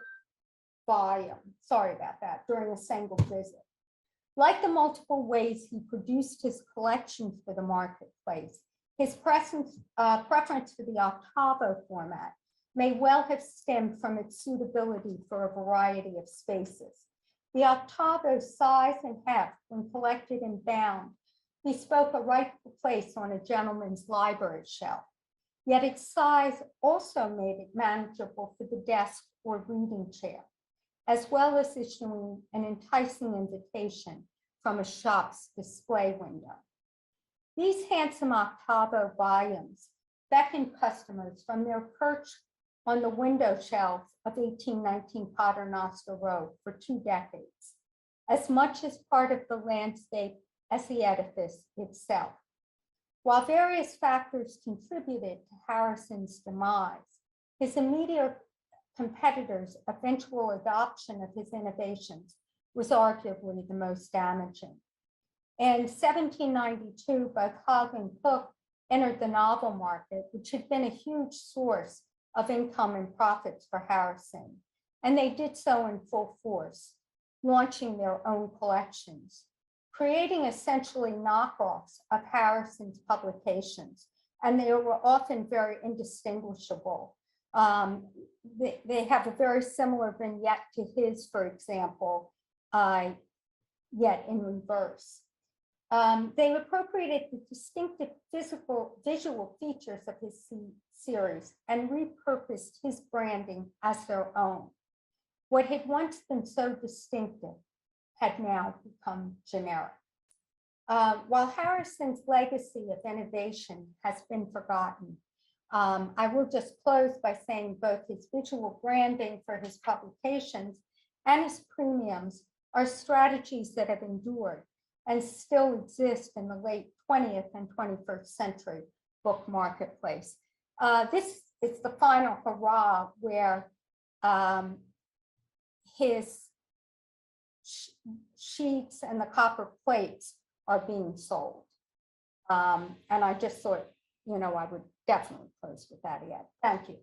volume, sorry about that, during a single visit. Like the multiple ways he produced his collections for the marketplace, his preference for the octavo format may well have stemmed from its suitability for a variety of spaces. The octavo's size and heft, when collected and bound, bespoke a rightful place on a gentleman's library shelf. Yet its size also made it manageable for the desk or reading chair, as well as issuing an enticing invitation from a shop's display window. These handsome octavo volumes beckoned customers from their perch on the window shelves of 1819 Paternoster Row for 2 decades, as much as part of the landscape as the edifice itself. While various factors contributed to Harrison's demise, his immediate competitors' eventual adoption of his innovations was arguably the most damaging. In 1792, both Hogg and Cook entered the novel market, which had been a huge source of income and profits for Harrison, and they did so in full force, launching their own collections, creating essentially knockoffs of Harrison's publications, and they were often very indistinguishable. They have a very similar vignette to his, for example, yet in reverse. They appropriated the distinctive visual features of his series and repurposed his branding as their own. What had once been so distinctive had now become generic. While Harrison's legacy of innovation has been forgotten, I will just close by saying both his visual branding for his publications and his premiums are strategies that have endured and still exist in the late 20th and 21st century book marketplace. This is the final hurrah where his sheets and the copper plates are being sold. And I just thought, I would definitely close with that yet. Thank you.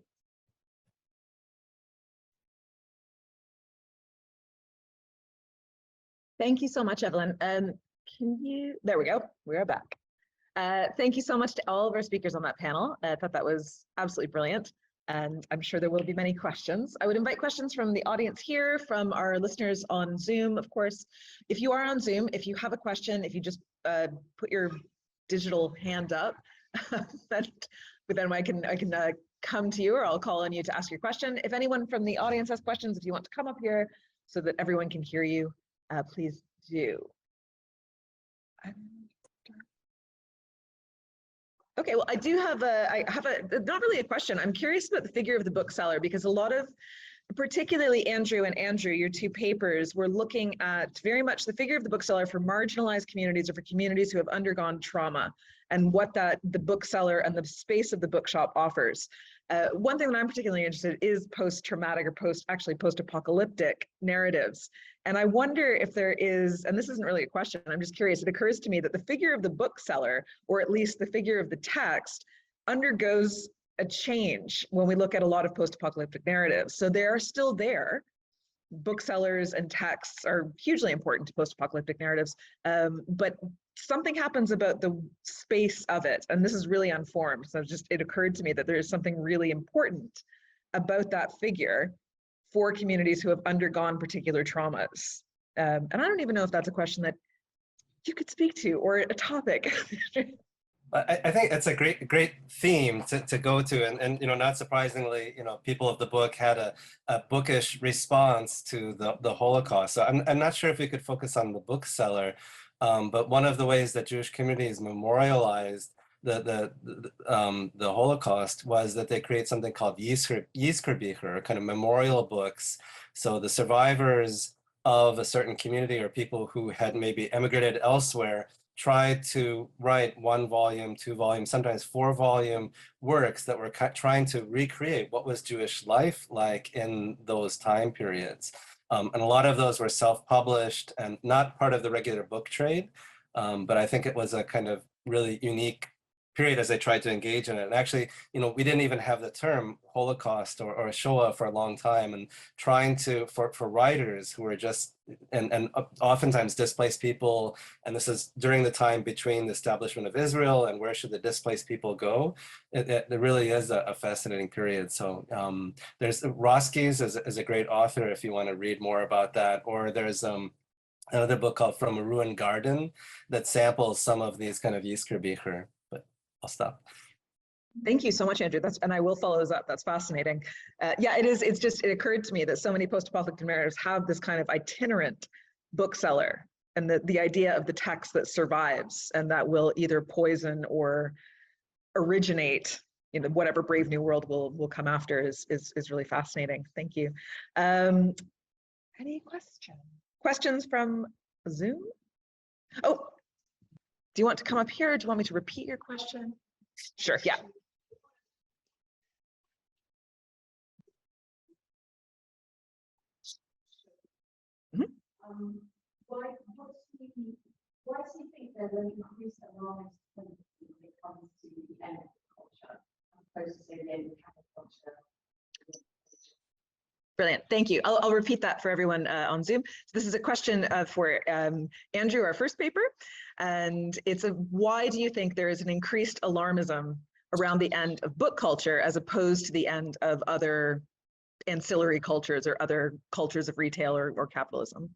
Thank you so much, Evelyn. There we go, we're back. Thank you so much to all of our speakers on that panel. I thought that was absolutely brilliant, and I'm sure there will be many questions. I would invite questions from the audience here, from our listeners on Zoom, of course. If you are on Zoom, if you have a question, if you just put your digital hand up, then I can come to you, or I'll call on you to ask your question. If anyone from the audience has questions, if you want to come up here so that everyone can hear you, please do. Okay, well, I have not really a question. I'm curious about the figure of the bookseller, because a lot of, particularly Andrew, your 2 papers, were looking at very much the figure of the bookseller for marginalized communities, or for communities who have undergone trauma, and what the bookseller and the space of the bookshop offers. One thing that I'm particularly interested in is post-traumatic or post-apocalyptic narratives. And I wonder if there is, and this isn't really a question, I'm just curious, it occurs to me that the figure of the bookseller, or at least the figure of the text, undergoes a change when we look at a lot of post-apocalyptic narratives. So they are still there. Booksellers and texts are hugely important to post-apocalyptic narratives, but something happens about the space of it, and this is really unformed. So it occurred to me that there is something really important about that figure for communities who have undergone particular traumas. And I don't even know if that's a question that you could speak to, or a topic. I think it's a great theme to go to, and not surprisingly, people of the book had a bookish response to the Holocaust. So I'm not sure if we could focus on the bookseller, but one of the ways that Jewish communities memorialized the Holocaust was that they create something called Yizkor, or kind of memorial books. So the survivors of a certain community or people who had maybe emigrated elsewhere tried to write 1 volume, 2 volume, sometimes 4-volume works that were trying to recreate what was Jewish life like in those time periods. And a lot of those were self-published and not part of the regular book trade. But I think it was a kind of really unique period as they tried to engage in it. And actually, we didn't even have the term Holocaust or Shoah for a long time, and trying to, for writers who were just, and oftentimes displaced people, and this is during the time between the establishment of Israel and where should the displaced people go, it really is a fascinating period. So there's Roski's is a great author if you want to read more about that, or there's another book called From a Ruined Garden that samples some of these kind of Yizkor. But I'll stop. Thank you so much, Andrew. And I will follow those up. That's fascinating. Yeah, it is. It occurred to me that so many post-apocalyptic narratives have this kind of itinerant bookseller, and the idea of the text that survives and that will either poison or originate whatever Brave New World will come after is really fascinating. Thank you. Any questions from Zoom? Oh, do you want to come up here? Do you want me to repeat your question? Sure, yeah. Why do you think there's an increased awareness when it comes to the end of culture, as opposed to say the end of culture? Brilliant, thank you. I'll repeat that for everyone on Zoom. So this is a question for Andrew, our first paper, and it's why do you think there is an increased alarmism around the end of book culture as opposed to the end of other ancillary cultures or other cultures of retail or capitalism?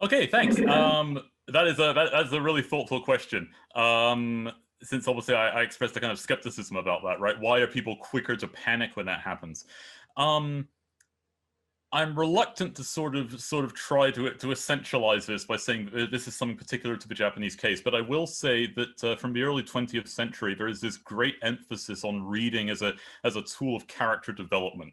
Okay, thanks. That's a really thoughtful question. Since obviously I expressed a kind of skepticism about that, right? Why are people quicker to panic when that happens? I'm reluctant to sort of try to essentialize this by saying this is something particular to the Japanese case, but I will say that from the early 20th century, there is this great emphasis on reading as a tool of character development,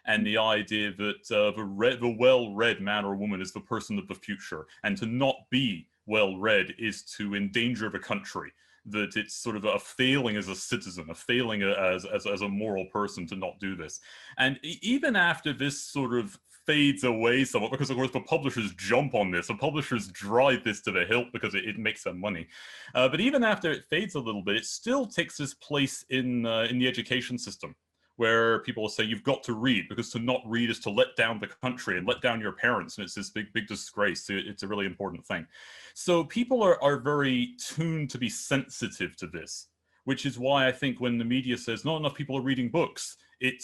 and the idea that the well-read man or woman is the person of the future, and to not be well-read is to endanger the country. That it's sort of a failing as a citizen, a failing as a moral person to not do this. And even after this sort of fades away somewhat, because of course the publishers jump on this, the publishers drive this to the hilt because it makes them money. But even after it fades a little bit, it still takes its place in the education system, where people will say you've got to read, because to not read is to let down the country and let down your parents, and it's this big disgrace. It's a really important thing. So people are very tuned to be sensitive to this, which is why I think when the media says not enough people are reading books, it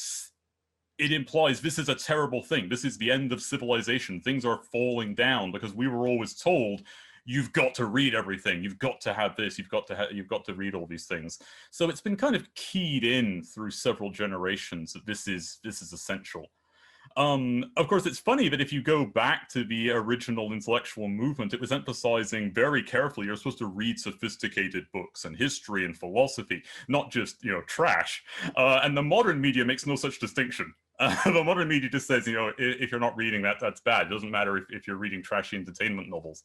implies this is a terrible thing. This is the end of civilization. Things are falling down because we were always told you've got to read everything. You've got to have this. You've got to read all these things. So it's been kind of keyed in through several generations that this is essential. Of course, it's funny that if you go back to the original intellectual movement, it was emphasizing very carefully you're supposed to read sophisticated books and history and philosophy, not just trash. And the modern media makes no such distinction. The modern media just says, if you're not reading that, that's bad. It doesn't matter if you're reading trashy entertainment novels.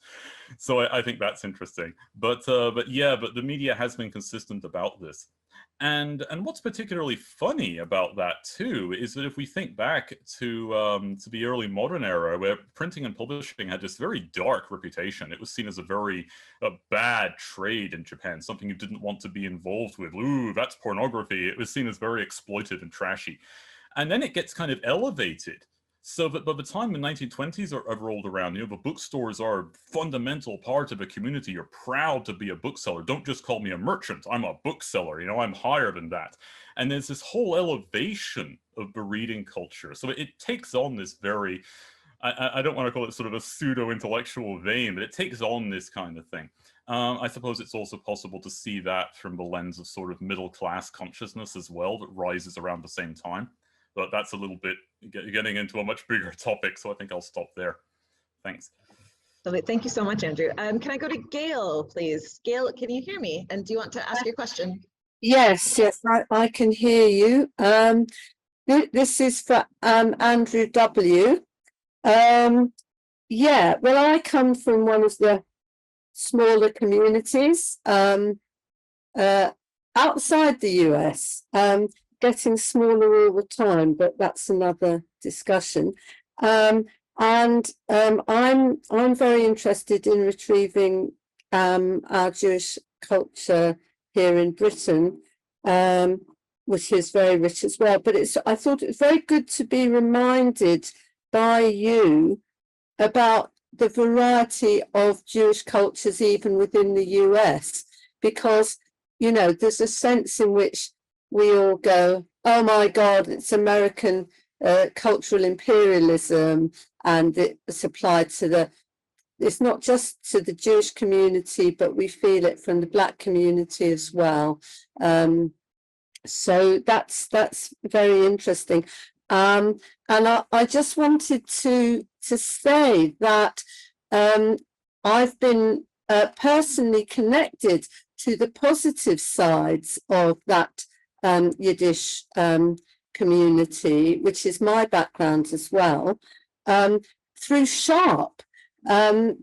So I think that's interesting. But the media has been consistent about this. And what's particularly funny about that too is that if we think back to the early modern era, where printing and publishing had this very dark reputation, it was seen as a bad trade in Japan, something you didn't want to be involved with. Ooh, that's pornography. It was seen as very exploitive and trashy. And then it gets kind of elevated. So that by the time the 1920s are rolled around, the bookstores are a fundamental part of a community. You're proud to be a bookseller. Don't just call me a merchant. I'm a bookseller. I'm higher than that. And there's this whole elevation of the reading culture. So it takes on this very I don't want to call it sort of a pseudo-intellectual vein, but it takes on this kind of thing. I suppose it's also possible to see that from the lens of sort of middle-class consciousness as well, that rises around the same time. But that's a little bit getting into a much bigger topic, so I think I'll stop there. Thanks. Lovely. Thank you so much, Andrew. Can I go to Gail, please? Gail, can you hear me? And do you want to ask your question? Yes, I can hear you. This is for Andrew W. Yeah, well, I come from one of the smaller communities outside the US, getting smaller all the time, but that's another discussion. I'm very interested in retrieving our Jewish culture here in Britain, which is very rich as well. But I thought it was very good to be reminded by you about the variety of Jewish cultures even within the US, because, you know, there's a sense in which we all go, oh my God, it's American cultural imperialism, and it's applied to it's not just to the Jewish community, but we feel it from the Black community as well. So that's very interesting. And I just wanted to say that I've been personally connected to the positive sides of that Yiddish community, which is my background as well, through Sharp,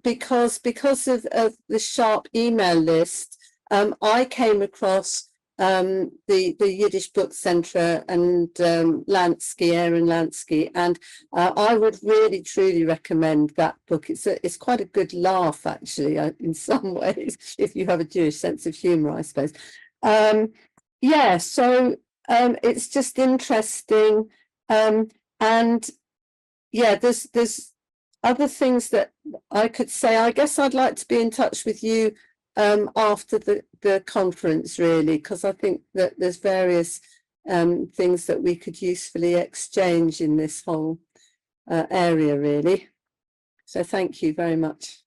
because of the Sharp email list. I came across the Yiddish Book Centre and Lansky, Aaron Lansky, and I would really truly recommend that book. It's quite a good laugh, actually, in some ways, if you have a Jewish sense of humour, I suppose. Yeah, so it's just interesting, and yeah, there's other things that I could say. I guess I'd like to be in touch with you after the conference, really, because I think that there's various things that we could usefully exchange in this whole area, really. So thank you very much.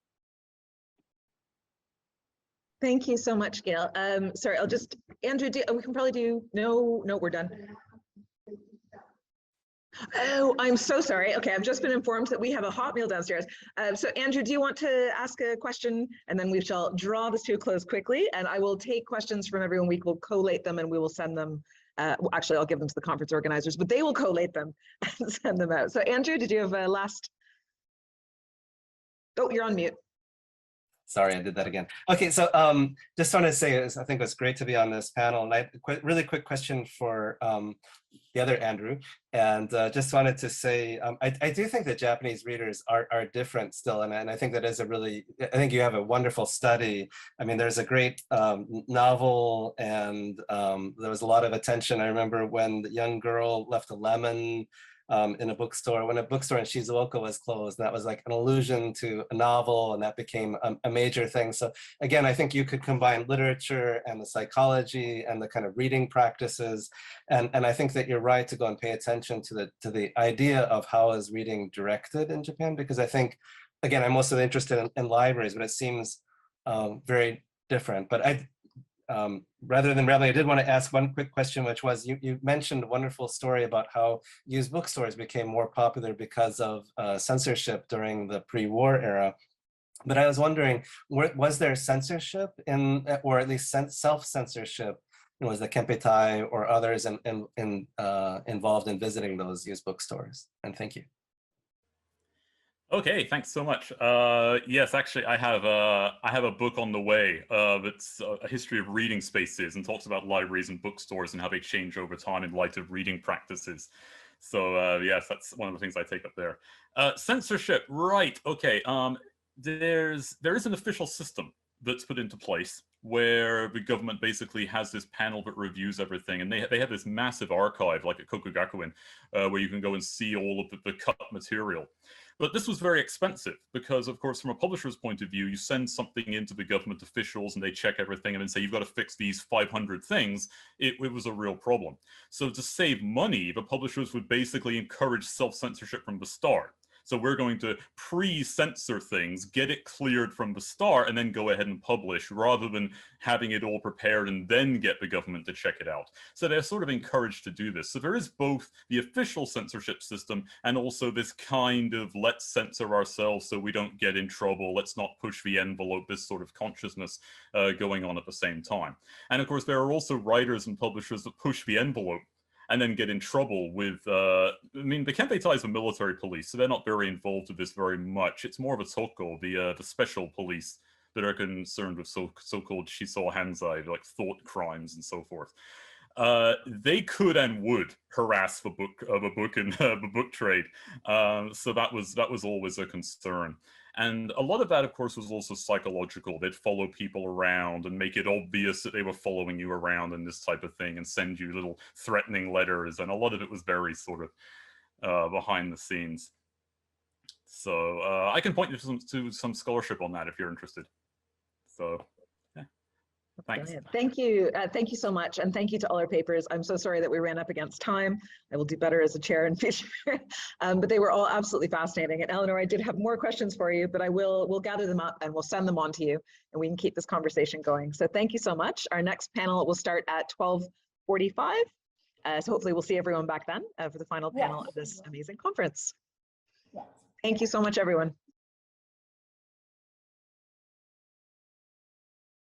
Thank you so much, Gail. Sorry, I'll just, Andrew, we can probably do, no, we're done. Oh, I'm so sorry. Okay, I've just been informed that we have a hot meal downstairs. So Andrew, do you want to ask a question? And then we shall draw this to a close quickly, and I will take questions from everyone. We will collate them and we will send them. Well, actually, I'll give them to the conference organizers, but they will collate them and send them out. So Andrew, did you have a last? Oh, you're on mute. Sorry, I did that again. Okay, so just want to say, I think it's great to be on this panel. And really quick question for the other Andrew, and just wanted to say, I do think that Japanese readers are different still, and I think that is I think you have a wonderful study. I mean, there's a great novel, and there was a lot of attention. I remember when the young girl left a lemon in a bookstore, when a bookstore in Shizuoka was closed. That was like an allusion to a novel, and that became a major thing. So again, I think you could combine literature and the psychology and the kind of reading practices. And I think that you're right to go and pay attention to the idea of how is reading directed in Japan, because I think, again, I'm mostly interested in libraries, but it seems very different. But rather than rambling, I did want to ask one quick question, which was, you mentioned a wonderful story about how used bookstores became more popular because of censorship during the pre-war era. But I was wondering, was there censorship or at least self-censorship? Was the Kempetai or others involved in visiting those used bookstores? And thank you. Okay, thanks so much. Yes, actually, I have a book on the way that's a history of reading spaces and talks about libraries and bookstores and how they change over time in light of reading practices. So yes, that's one of the things I take up there. Censorship, right? Okay. There is an official system that's put into place where the government basically has this panel that reviews everything, and they have this massive archive, like at Kokugakuen, where you can go and see all of the cut material. But this was very expensive because, of course, from a publisher's point of view, you send something into the government officials and they check everything and then say, you've got to fix these 500 things. It was a real problem. So to save money, the publishers would basically encourage self-censorship from the start. So we're going to pre-censor things, get it cleared from the start, and then go ahead and publish, rather than having it all prepared and then get the government to check it out. So they're sort of encouraged to do this. So there is both the official censorship system and also this kind of let's censor ourselves so we don't get in trouble, let's not push the envelope, this sort of consciousness going on at the same time. And of course, there are also writers and publishers that push the envelope and then get in trouble with, I mean, the Kempe ties the military police, so they're not very involved with this very much. It's more of a Toko, the special police that are concerned with so-called Shiso Hanzai, like thought crimes and so forth. They could and would harass the book and the book trade. So that was always a concern. And a lot of that, of course, was also psychological. They'd follow people around and make it obvious that they were following you around and this type of thing, and send you little threatening letters. And a lot of it was very sort of behind the scenes. So I can point you to some scholarship on that if you're interested. So yeah. Thanks. Brilliant. Thank you so much, and thank you to all our papers. I'm so sorry that we ran up against time. I will do better as a chair in future. But they were all absolutely fascinating. And Eleanor, I did have more questions for you, but we'll gather them up and we'll send them on to you, and we can keep this conversation going. So thank you so much. Our next panel will start at 12:45. So hopefully we'll see everyone back then for the final panel of this amazing conference. Yes. Thank you so much, everyone.